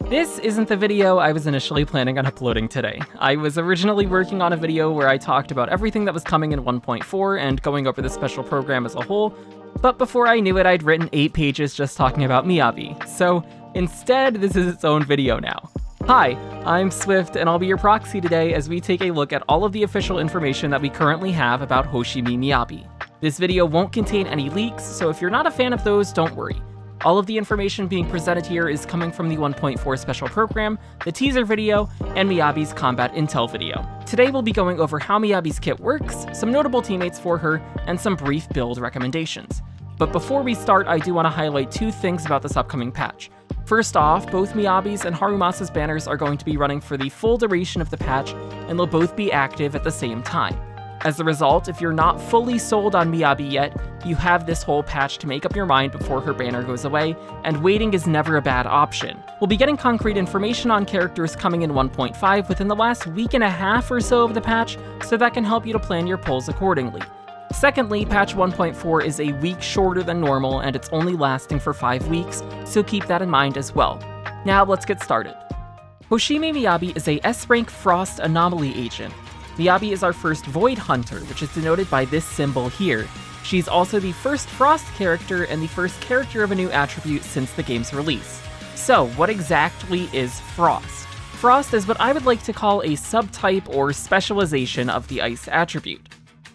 This isn't the video I was initially planning on uploading today. I was originally working on a video where I talked about everything that was coming in 1.4 and going over the special program as a whole, but before I knew it, I'd written 8 pages just talking about Miyabi, so instead, this is its own video now. Hi, I'm Swift, and I'll be your proxy today as we take a look at all of the official information that we currently have about Hoshimi Miyabi. This video won't contain any leaks, so if you're not a fan of those, don't worry. All of the information being presented here is coming from the 1.4 special program, the teaser video, and Miyabi's combat intel video. Today we'll be going over how Miyabi's kit works, some notable teammates for her, and some brief build recommendations. But before we start, I do want to highlight 2 things about this upcoming patch. First off, both Miyabi's and Harumasa's banners are going to be running for the full duration of the patch, and they'll both be active at the same time. As a result, if you're not fully sold on Miyabi yet, you have this whole patch to make up your mind before her banner goes away, and waiting is never a bad option. We'll be getting concrete information on characters coming in 1.5 within the last week and a half or so of the patch, so that can help you to plan your pulls accordingly. Secondly, patch 1.4 is a week shorter than normal, and it's only lasting for 5 weeks, so keep that in mind as well. Now let's get started. Hoshimi Miyabi is a S-rank Frost Anomaly agent. Miyabi is our first Void Hunter, which is denoted by this symbol here. She's also the first Frost character and the first character of a new attribute since the game's release. So, what exactly is Frost? Frost is what I would like to call a subtype or specialization of the Ice attribute.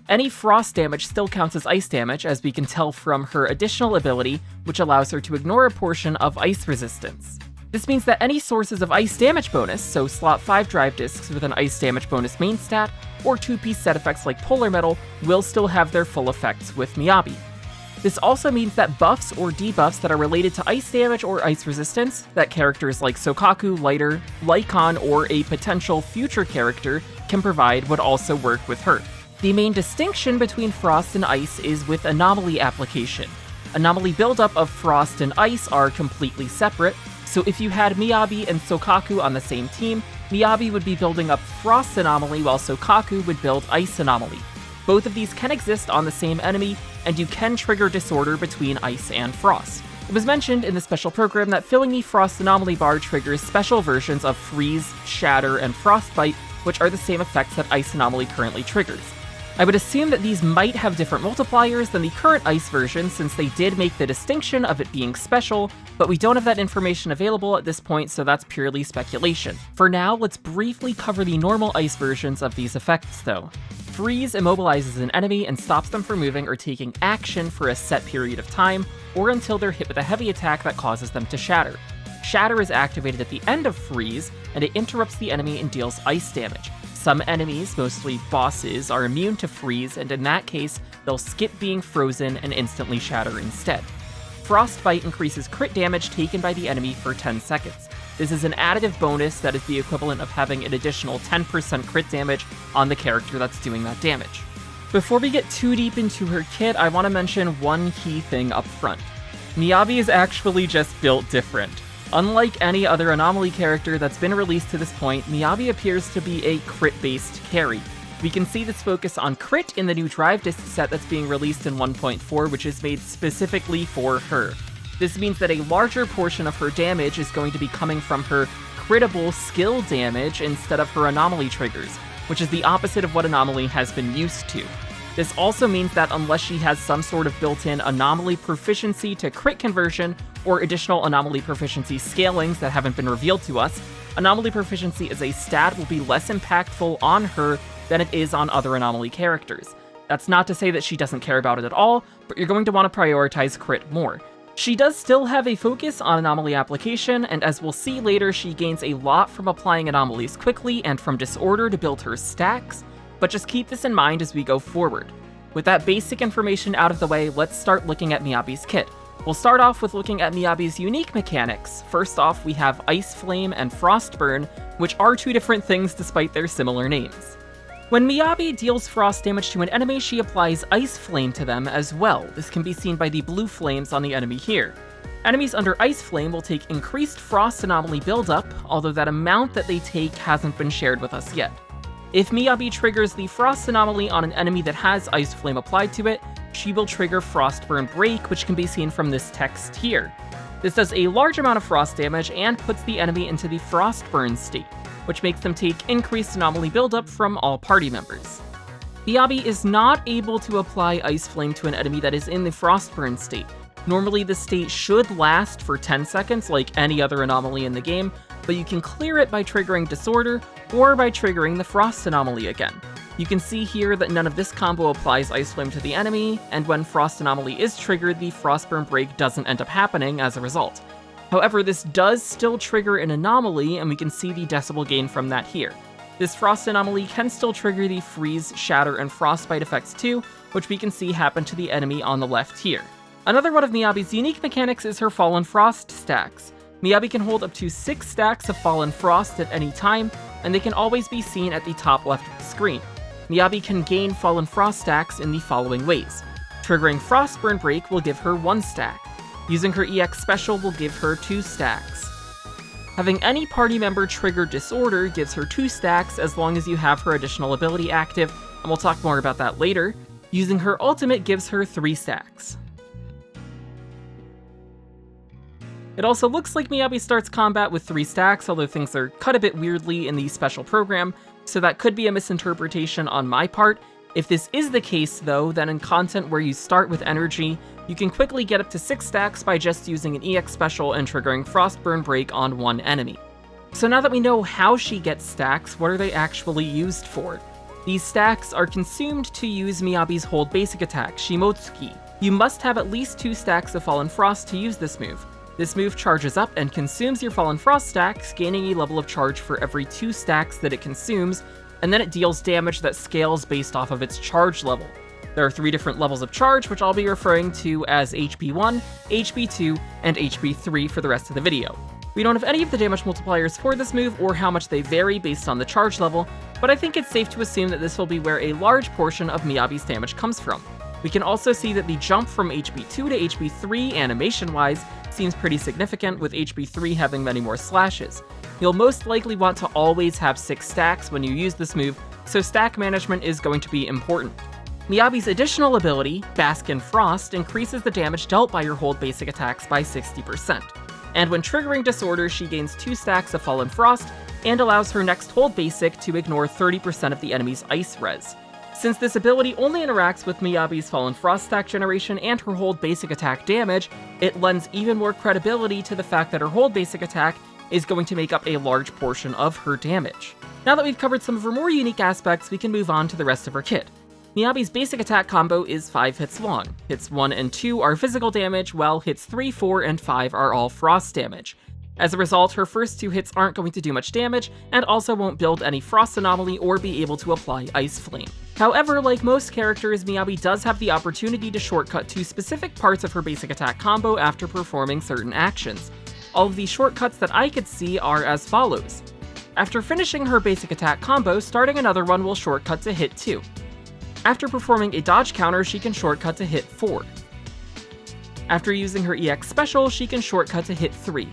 Any Frost damage still counts as Ice damage, as we can tell from her additional ability, which allows her to ignore a portion of Ice resistance. This means that any sources of Ice damage bonus, so slot 5 drive discs with an Ice damage bonus main stat, or 2-piece set effects like Polar Metal, will still have their full effects with Miyabi. This also means that buffs or debuffs that are related to Ice damage or Ice resistance, that characters like Sokaku, Lighter, Lycon, or a potential future character can provide would also work with her. The main distinction between Frost and Ice is with Anomaly application. Anomaly buildup of Frost and Ice are completely separate, so if you had Miyabi and Sokaku on the same team, Miyabi would be building up Frost Anomaly while Sokaku would build Ice Anomaly. Both of these can exist on the same enemy, and you can trigger disorder between Ice and Frost. It was mentioned in the special program that filling the Frost Anomaly bar triggers special versions of Freeze, Shatter, and Frostbite, which are the same effects that Ice Anomaly currently triggers. I would assume that these might have different multipliers than the current Ice version, since they did make the distinction of it being special, but we don't have that information available at this point, so that's purely speculation. For now, let's briefly cover the normal Ice versions of these effects though. Freeze immobilizes an enemy and stops them from moving or taking action for a set period of time, or until they're hit with a heavy attack that causes them to shatter. Shatter is activated at the end of Freeze, and it interrupts the enemy and deals Ice damage. Some enemies, mostly bosses, are immune to Freeze, and in that case, they'll skip being frozen and instantly shatter instead. Frostbite increases crit damage taken by the enemy for 10 seconds. This is an additive bonus that is the equivalent of having an additional 10% crit damage on the character that's doing that damage. Before we get too deep into her kit, I want to mention one key thing up front. Miyabi is actually just built different. Unlike any other Anomaly character that's been released to this point, Miyabi appears to be a crit-based carry. We can see this focus on crit in the new drive disc set that's being released in 1.4, which is made specifically for her. This means that a larger portion of her damage is going to be coming from her critable skill damage instead of her Anomaly triggers, which is the opposite of what Anomaly has been used to. This also means that unless she has some sort of built-in Anomaly proficiency to crit conversion, or additional Anomaly proficiency scalings that haven't been revealed to us, Anomaly proficiency as a stat will be less impactful on her than it is on other Anomaly characters. That's not to say that she doesn't care about it at all, but you're going to want to prioritize crit more. She does still have a focus on Anomaly application, and as we'll see later, she gains a lot from applying anomalies quickly and from disorder to build her stacks, but just keep this in mind as we go forward. With that basic information out of the way, let's start looking at Miyabi's kit. We'll start off with looking at Miyabi's unique mechanics. First off, we have Ice Flame and Frostburn, which are 2 different things despite their similar names. When Miyabi deals frost damage to an enemy, she applies Ice Flame to them as well. This can be seen by the blue flames on the enemy here. Enemies under Ice Flame will take increased Frost Anomaly buildup, although that amount that they take hasn't been shared with us yet. If Miyabi triggers the Frost Anomaly on an enemy that has Ice Flame applied to it, she will trigger Frostburn Break, which can be seen from this text here. This does a large amount of frost damage and puts the enemy into the Frostburn state, which makes them take increased anomaly buildup from all party members. Miyabi is not able to apply Ice Flame to an enemy that is in the Frostburn state. Normally this state should last for 10 seconds like any other anomaly in the game, but you can clear it by triggering Disorder or by triggering the Frost anomaly again. You can see here that none of this combo applies Ice Flame to the enemy, and when Frost anomaly is triggered, the Frostburn break doesn't end up happening as a result. However, this does still trigger an anomaly, and we can see the decibel gain from that here. This Frost anomaly can still trigger the Freeze, Shatter, and Frostbite effects too, which we can see happen to the enemy on the left here. Another one of Miyabi's unique mechanics is her Fallen Frost stacks. Miyabi can hold up to 6 stacks of Fallen Frost at any time, and they can always be seen at the top left of the screen. Miyabi can gain Fallen Frost stacks in the following ways. Triggering Frostburn Break will give her 1 stack. Using her EX special will give her 2 stacks. Having any party member trigger Disorder gives her 2 stacks as long as you have her additional ability active, and we'll talk more about that later. Using her ultimate gives her 3 stacks. It also looks like Miyabi starts combat with 3 stacks, although things are cut a bit weirdly in the special program, so that could be a misinterpretation on my part. If this is the case though, then in content where you start with energy, you can quickly get up to 6 stacks by just using an EX special and triggering Frostburn Break on one enemy. So now that we know how she gets stacks, what are they actually used for? These stacks are consumed to use Miyabi's hold basic attack, Shimotsuki. You must have at least 2 stacks of Fallen Frost to use this move. This move charges up and consumes your Fallen Frost stacks, gaining a level of charge for every 2 stacks that it consumes, and then it deals damage that scales based off of its charge level. There are 3 different levels of charge, which I'll be referring to as HP 1, HP 2, and HP 3 for the rest of the video. We don't have any of the damage multipliers for this move or how much they vary based on the charge level, but I think it's safe to assume that this will be where a large portion of Miyabi's damage comes from. We can also see that the jump from HP 2 to HP 3 animation-wise seems pretty significant, with HP 3 having many more slashes. You'll most likely want to always have 6 stacks when you use this move, so stack management is going to be important. Miyabi's additional ability, Bask and Frost, increases the damage dealt by your hold basic attacks by 60%. And when triggering Disorder, she gains 2 stacks of Fallen Frost, and allows her next hold basic to ignore 30% of the enemy's ice res. Since this ability only interacts with Miyabi's Fallen Frost stack generation and her hold basic attack damage, it lends even more credibility to the fact that her hold basic attack is going to make up a large portion of her damage. Now that we've covered some of her more unique aspects, we can move on to the rest of her kit. Miyabi's basic attack combo is 5 hits long. Hits 1 and 2 are physical damage, while hits 3, 4, and 5 are all frost damage. As a result, her first 2 hits aren't going to do much damage, and also won't build any Frost Anomaly or be able to apply Ice Flame. However, like most characters, Miyabi does have the opportunity to shortcut to specific parts of her basic attack combo after performing certain actions. All of the shortcuts that I could see are as follows. After finishing her basic attack combo, starting another one will shortcut to hit 2. After performing a dodge counter, she can shortcut to hit 4. After using her EX special, she can shortcut to hit 3.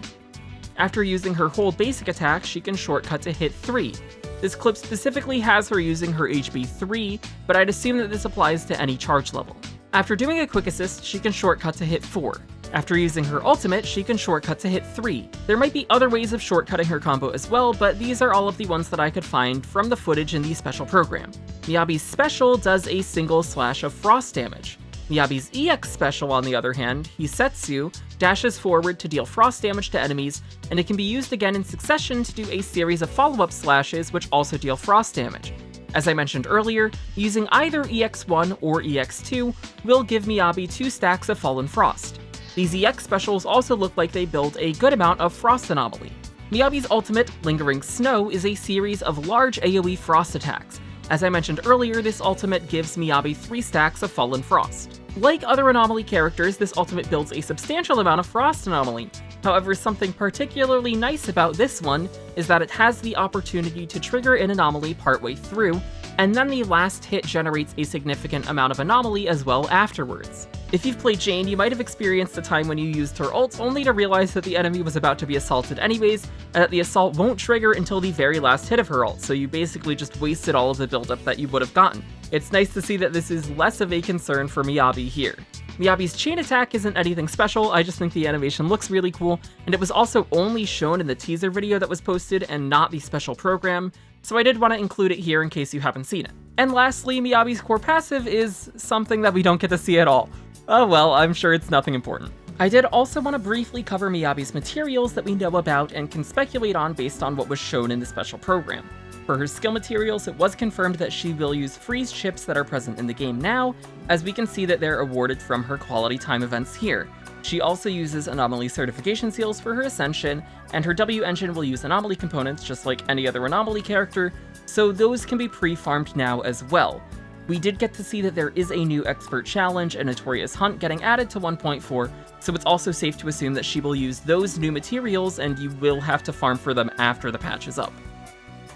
After using her hold basic attack, she can shortcut to hit 3. This clip specifically has her using her HP 3, but I'd assume that this applies to any charge level. After doing a quick assist, she can shortcut to hit 4. After using her ultimate, she can shortcut to hit 3. There might be other ways of shortcutting her combo as well, but these are all of the ones that I could find from the footage in the special program. Miyabi's special does a single slash of frost damage. Miyabi's EX special, on the other hand, Hisetsu, dashes forward to deal frost damage to enemies, and it can be used again in succession to do a series of follow-up slashes which also deal frost damage. As I mentioned earlier, using either EX1 or EX2 will give Miyabi 2 stacks of Fallen Frost. These EX specials also look like they build a good amount of Frost Anomaly. Miyabi's ultimate, Lingering Snow, is a series of large AoE frost attacks. As I mentioned earlier, this ultimate gives Miyabi 3 stacks of Fallen Frost. Like other Anomaly characters, this ultimate builds a substantial amount of Frost Anomaly. However, something particularly nice about this one is that it has the opportunity to trigger an anomaly partway through, and then the last hit generates a significant amount of anomaly as well afterwards. If you've played Jane, you might have experienced a time when you used her ult only to realize that the enemy was about to be assaulted anyways, and that the assault won't trigger until the very last hit of her ult, so you basically just wasted all of the buildup that you would have gotten. It's nice to see that this is less of a concern for Miyabi here. Miyabi's chain attack isn't anything special, I just think the animation looks really cool, and it was also only shown in the teaser video that was posted and not the special program, so I did want to include it here in case you haven't seen it. And lastly, Miyabi's core passive is something that we don't get to see at all. Oh well, I'm sure it's nothing important. I did also want to briefly cover Miyabi's materials that we know about and can speculate on based on what was shown in the special program. For her skill materials, it was confirmed that she will use freeze chips that are present in the game now, as we can see that they're awarded from her quality time events here. She also uses Anomaly certification seals for her Ascension, and her W engine will use Anomaly components just like any other Anomaly character, so those can be pre-farmed now as well. We did get to see that there is a new Expert Challenge and Notorious Hunt getting added to 1.4, so it's also safe to assume that she will use those new materials and you will have to farm for them after the patch is up.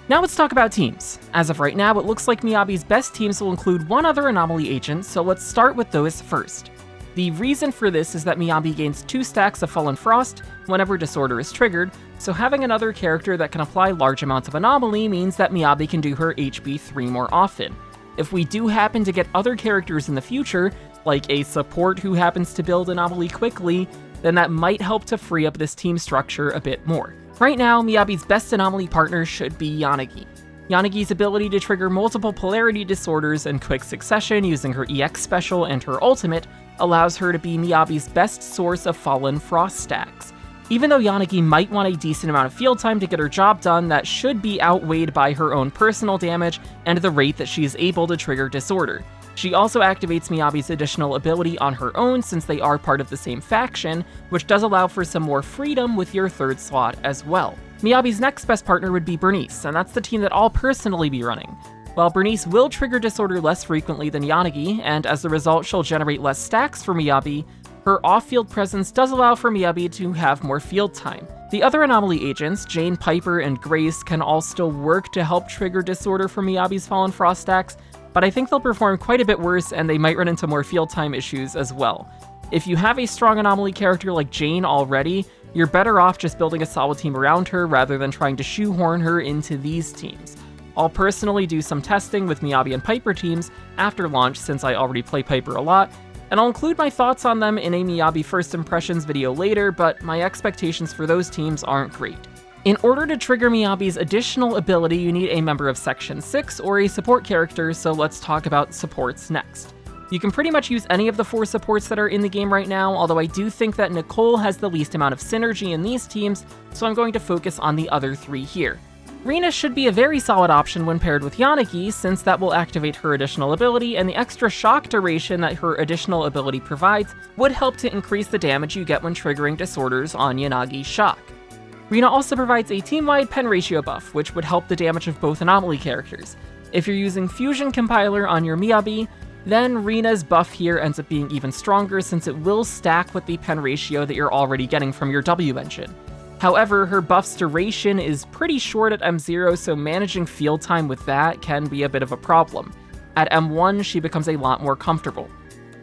Now let's talk about teams. As of right now, it looks like Miyabi's best teams will include one other Anomaly agent, so let's start with those first. The reason for this is that Miyabi gains 2 stacks of Fallen Frost whenever Disorder is triggered, so having another character that can apply large amounts of Anomaly means that Miyabi can do her HB 3 more often. If we do happen to get other characters in the future, like a support who happens to build Anomaly quickly, then that might help to free up this team structure a bit more. Right now, Miyabi's best Anomaly partner should be Yanagi. Yanagi's ability to trigger multiple polarity disorders in quick succession using her EX special and her ultimate allows her to be Miyabi's best source of Fallen Frost stacks. Even though Yanagi might want a decent amount of field time to get her job done, that should be outweighed by her own personal damage and the rate that she is able to trigger Disorder. She also activates Miyabi's additional ability on her own since they are part of the same faction, which does allow for some more freedom with your third slot as well. Miyabi's next best partner would be Bernice, and that's the team that I'll personally be running. While Bernice will trigger Disorder less frequently than Yanagi, and as a result she'll generate less stacks for Miyabi, her off-field presence does allow for Miyabi to have more field time. The other Anomaly agents, Jane, Piper, and Grace, can all still work to help trigger Disorder for Miyabi's Fallen Frost stacks, but I think they'll perform quite a bit worse and they might run into more field time issues as well. If you have a strong Anomaly character like Jane already, you're better off just building a solid team around her rather than trying to shoehorn her into these teams. I'll personally do some testing with Miyabi and Piper teams after launch since I already play Piper a lot, and I'll include my thoughts on them in a Miyabi First Impressions video later, but my expectations for those teams aren't great. In order to trigger Miyabi's additional ability, you need a member of Section 6 or a support character, so let's talk about supports next. You can pretty much use any of the 4 supports that are in the game right now, although I do think that Nicole has the least amount of synergy in these teams, so I'm going to focus on the other 3 here. Rina should be a very solid option when paired with Yanagi, since that will activate her additional ability, and the extra shock duration that her additional ability provides would help to increase the damage you get when triggering disorders on Yanagi's shock. Rina also provides a team-wide pen ratio buff, which would help the damage of both Anomaly characters. If you're using Fusion Compiler on your Miyabi, then Rina's buff here ends up being even stronger since it will stack with the pen ratio that you're already getting from your W engine. However, her buff's duration is pretty short at M0, so managing field time with that can be a bit of a problem. At M1, she becomes a lot more comfortable.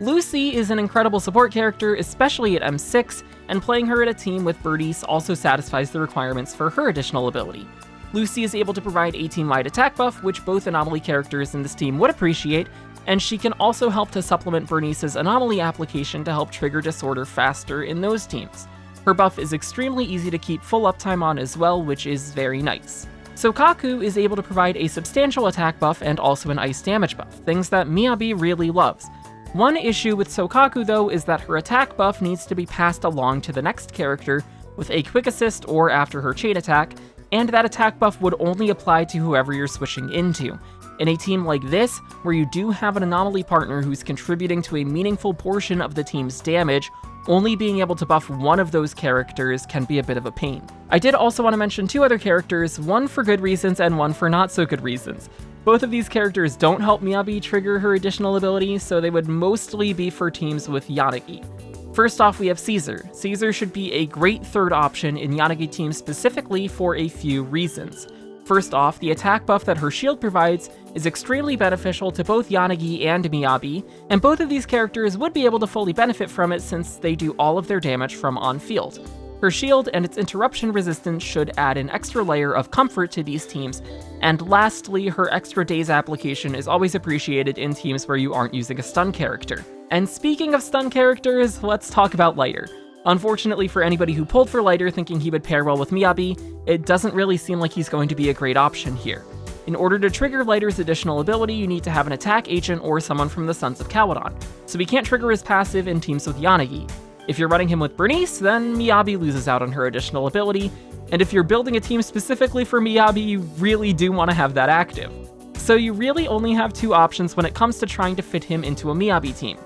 Lucy is an incredible support character, especially at M6, and playing her in a team with Bernice also satisfies the requirements for her additional ability. Lucy is able to provide a team-wide attack buff, which both Anomaly characters in this team would appreciate, and she can also help to supplement Bernice's Anomaly application to help trigger Disorder faster in those teams. Her buff is extremely easy to keep full uptime on as well, which is very nice. Sokaku is able to provide a substantial attack buff and also an ice damage buff, things that Miyabi really loves. One issue with Sokaku though is that her attack buff needs to be passed along to the next character with a quick assist or after her chain attack, and that attack buff would only apply to whoever you're switching into. In a team like this, where you do have an Anomaly partner who's contributing to a meaningful portion of the team's damage, only being able to buff one of those characters can be a bit of a pain. I did also want to mention 2 other characters, one for good reasons and one for not so good reasons. Both of these characters don't help Miyabi trigger her additional ability, so they would mostly be for teams with Yanagi. First off, we have Caesar. Caesar should be a great third option in Yanagi teams specifically for a few reasons. First off, the attack buff that her shield provides is extremely beneficial to both Yanagi and Miyabi, and both of these characters would be able to fully benefit from it since they do all of their damage from on-field. Her shield and its interruption resistance should add an extra layer of comfort to these teams, and lastly, her extra daze application is always appreciated in teams where you aren't using a stun character. And speaking of stun characters, let's talk about Lighter. Unfortunately for anybody who pulled for Lighter thinking he would pair well with Miyabi, it doesn't really seem like he's going to be a great option here. In order to trigger Lighter's additional ability, you need to have an attack agent or someone from the Sons of Caledon, so we can't trigger his passive in teams with Yanagi. If you're running him with Bernice, then Miyabi loses out on her additional ability, and if you're building a team specifically for Miyabi, you really do want to have that active. So you really only have two options when it comes to trying to fit him into a Miyabi team.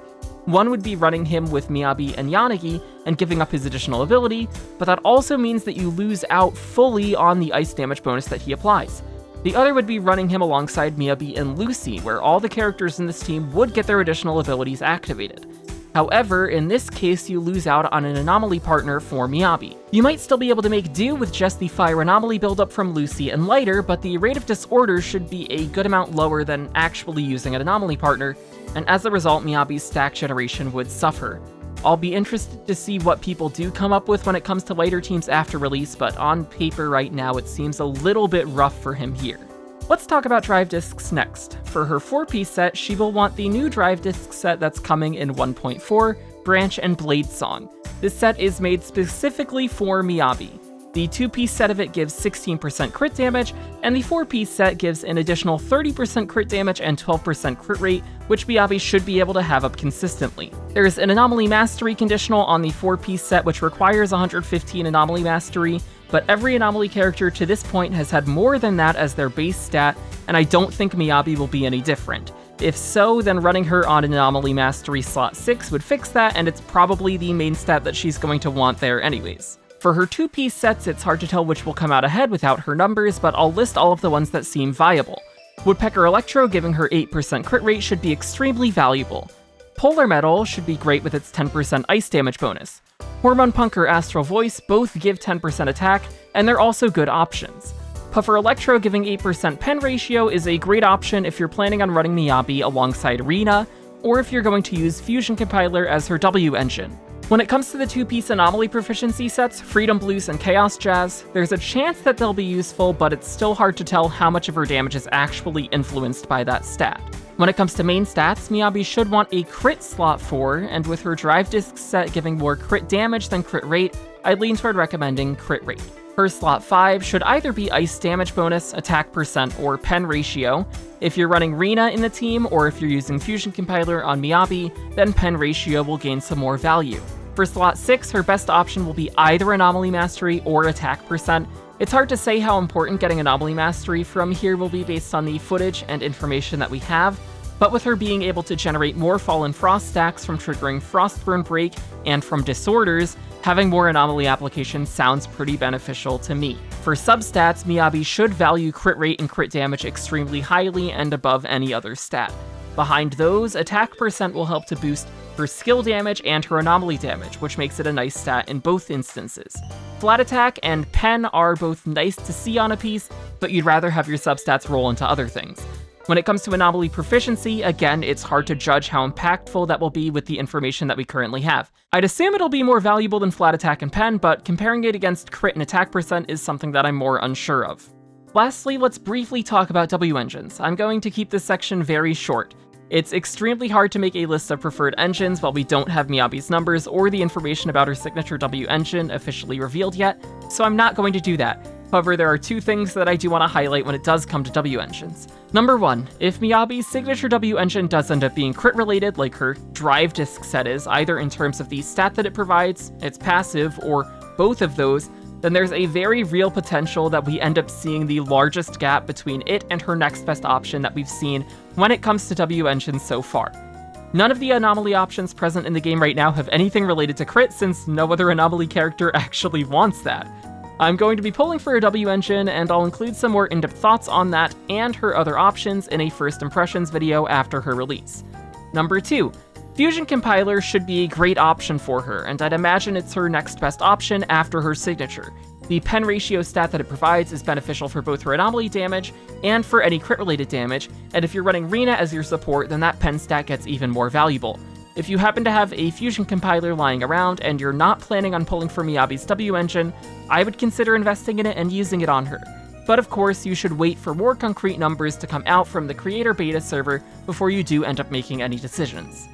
One would be running him with Miyabi and Yanagi and giving up his additional ability, but that also means that you lose out fully on the ice damage bonus that he applies. The other would be running him alongside Miyabi and Lucy, where all the characters in this team would get their additional abilities activated. However, in this case, you lose out on an Anomaly partner for Miyabi. You might still be able to make do with just the Fire Anomaly buildup from Lucy and Lighter, but the rate of disorder should be a good amount lower than actually using an Anomaly partner, and as a result, Miyabi's stack generation would suffer. I'll be interested to see what people do come up with when it comes to Lighter teams after release, but on paper right now it seems a little bit rough for him here. Let's talk about drive discs next. For her 4-piece set, she will want the new drive disc set that's coming in 1.4, Branch and Blade Song. This set is made specifically for Miyabi. The 2-piece set of it gives 16% crit damage, and the 4-piece set gives an additional 30% crit damage and 12% crit rate, which Miyabi should be able to have up consistently. There's an Anomaly Mastery conditional on the 4-piece set which requires 115 Anomaly Mastery, but every Anomaly character to this point has had more than that as their base stat, and I don't think Miyabi will be any different. If so, then running her on an Anomaly Mastery slot 6 would fix that, and it's probably the main stat that she's going to want there anyways. For her 2-piece sets, it's hard to tell which will come out ahead without her numbers, but I'll list all of the ones that seem viable. Woodpecker Electro giving her 8% crit rate should be extremely valuable. Polar Metal should be great with its 10% ice damage bonus. Hormone Punk or Astral Voice both give 10% attack, and they're also good options. Puffer Electro giving 8% pen ratio is a great option if you're planning on running Miyabi alongside Rina, or if you're going to use Fusion Compiler as her W engine. When it comes to the 2-piece Anomaly proficiency sets, Freedom Blues and Chaos Jazz, there's a chance that they'll be useful, but it's still hard to tell how much of her damage is actually influenced by that stat. When it comes to main stats, Miyabi should want a crit slot 4, and with her drive disc set giving more crit damage than crit rate, I'd lean toward recommending crit rate. Her slot 5 should either be ice damage bonus, attack percent, or pen ratio. If you're running Rina in the team, or if you're using Fusion Compiler on Miyabi, then pen ratio will gain some more value. For slot 6, her best option will be either Anomaly Mastery or attack percent. It's hard to say how important getting Anomaly Mastery from here will be based on the footage and information that we have, but with her being able to generate more Fallen Frost stacks from triggering Frostburn Break and from Disorders, having more Anomaly applications sounds pretty beneficial to me. For substats, Miyabi should value crit rate and crit damage extremely highly and above any other stat. Behind those, attack percent will help to boost her skill damage and her anomaly damage, which makes it a nice stat in both instances. Flat attack and pen are both nice to see on a piece, but you'd rather have your substats roll into other things. When it comes to anomaly proficiency, again, it's hard to judge how impactful that will be with the information that we currently have. I'd assume it'll be more valuable than flat attack and pen, but comparing it against crit and attack percent is something that I'm more unsure of. Lastly, let's briefly talk about W engines. I'm going to keep this section very short. It's extremely hard to make a list of preferred engines while we don't have Miyabi's numbers or the information about her signature W engine officially revealed yet, so I'm not going to do that. However, there are two things that I do want to highlight when it does come to W engines. Number one, if Miyabi's signature W engine does end up being crit related like her drive disc set is, either in terms of the stat that it provides, its passive, or both of those, then there's a very real potential that we end up seeing the largest gap between it and her next best option that we've seen when it comes to W engines so far. None of the anomaly options present in the game right now have anything related to crit, since no other anomaly character actually wants that. I'm going to be pulling for a W engine, and I'll include some more in-depth thoughts on that and her other options in a first impressions video after her release. Number 2. Fusion Compiler should be a great option for her, and I'd imagine it's her next best option after her signature. The pen ratio stat that it provides is beneficial for both her anomaly damage and for any crit related damage, and if you're running Rina as your support, then that pen stat gets even more valuable. If you happen to have a Fusion compiler lying around and you're not planning on pulling for Miyabi's W engine, I would consider investing in it and using it on her. But of course, you should wait for more concrete numbers to come out from the creator beta server before you do end up making any decisions.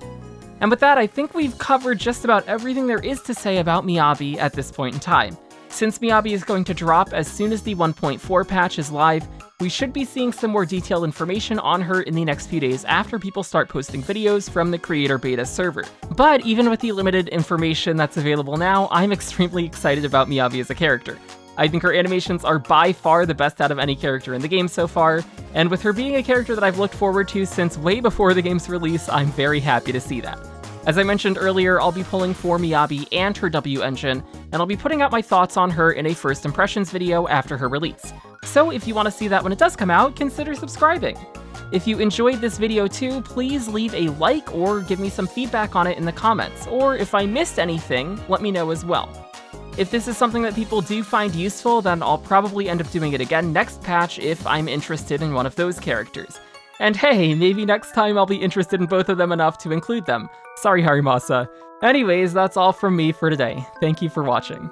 And with that, I think we've covered just about everything there is to say about Miyabi at this point in time. Since Miyabi is going to drop as soon as the 1.4 patch is live, we should be seeing some more detailed information on her in the next few days after people start posting videos from the creator beta server. But even with the limited information that's available now, I'm extremely excited about Miyabi as a character. I think her animations are by far the best out of any character in the game so far, and with her being a character that I've looked forward to since way before the game's release, I'm very happy to see that. As I mentioned earlier, I'll be pulling for Miyabi and her W engine, and I'll be putting out my thoughts on her in a first impressions video after her release. So if you want to see that when it does come out, consider subscribing. If you enjoyed this video too, please leave a like or give me some feedback on it in the comments, or if I missed anything, let me know as well. If this is something that people do find useful, then I'll probably end up doing it again next patch if I'm interested in one of those characters. And hey, maybe next time I'll be interested in both of them enough to include them. Sorry, Harimasa. Anyways, that's all from me for today. Thank you for watching.